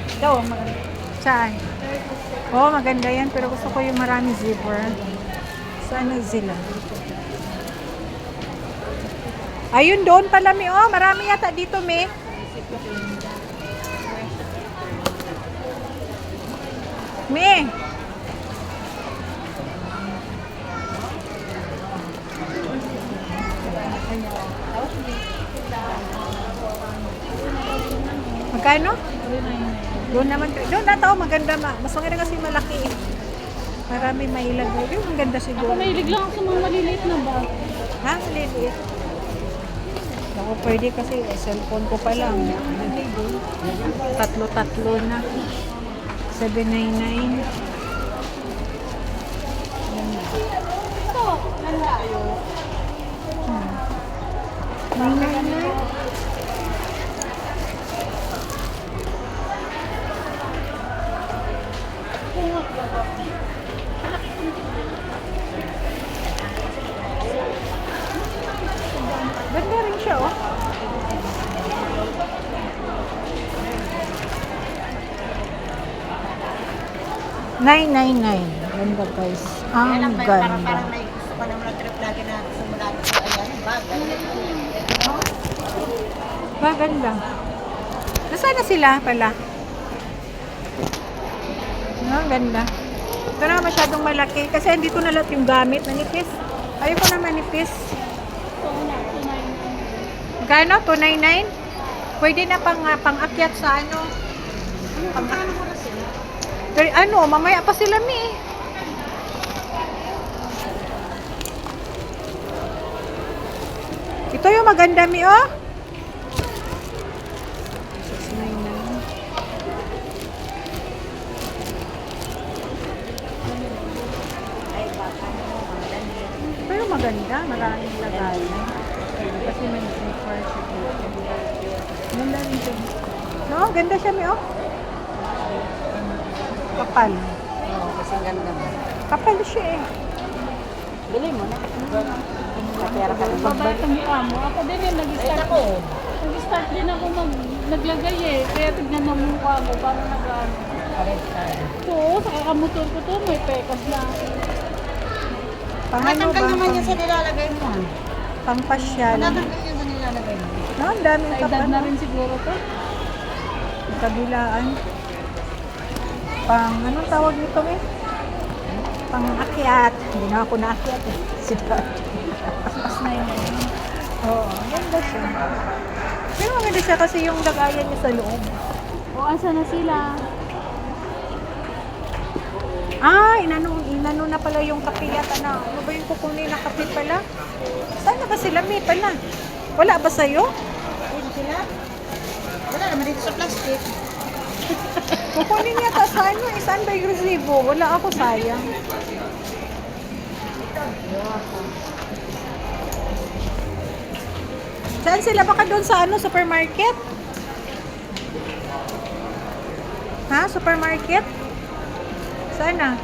Ito, maganda. Saan? Oo, maganda yan. Pero gusto ko yung marami zipper. Saan na sila? Ayun, doon pala, Mi. Oh, marami yata dito, Mi. Mi. Magkano? Doon naman. Doon na to, maganda. Mas maganda kasi malaki eh. Marami mailagay. Yung maganda siguro. Ako mahilig lang ako sa mga maliliit na bag. Ha? Maliliit. Ako pwede kasi cellphone ko pa lang. Tatlo-tatlo na. 799. Ito, ganda. 999. Ganda rin siya, oh. $999. Ganda, guys. Ang ganda. Parang gusto ko naman trip lagi na simula ko ayan, bagay. Maganda. Nasaan na sila pala? Ang ganda. Ito na masyadong malaki. Kasi andito na lahat yung gamit. Manipis. Ayoko na manipis. Gano? 299? Pwede na pang-akyat sa ano? Pero ano, mamaya pa sila, Mi. Ito yung maganda, Mi, oh. 699. Pero maganda, maraming lagay. Kasi may zipper siya dito. Ganda rin siya. No, ganda siya, Mi, oh. Kapal. Oo, kasi ang ganda mo. Kapal siya eh. Bili mo na. Kapera ka ng Babait ang mukha mo. Ako din yung nag-start. ako. Nag-start din ako naglagay eh. Kaya tignan mo mukha mo. Paano nag-ano. Pares tayo. Ito, sa kakamotor ko to, may pekas na. Pang ano Natanggal ba? naman yan sa nilalagay mo. Pang pasyal. Natanggal yan sa nilalagay mo. No, ang daming Sa edad kapal. na rin siguro to. Kabilaan. Pang, anong tawag nito eh? Pang akyat. Hindi na ako naakyat eh. Sila. 699. Oo, ganda siya. Pero maganda siya kasi yung lagayan niya sa loob. O, asa na sila? Ah, inano na pala yung kape yata na. Ano ba yung kukunin na kape pala? Saan na ba sila? May pala. Wala ba sa'yo? Ayun sila. Wala naman dito sa plastic. Kukunin yata sa ano. Saan ba yung resibo? Wala ako, sayang. Saan sila? Baka doon sa ano, supermarket? Ha? Supermarket? Saan na?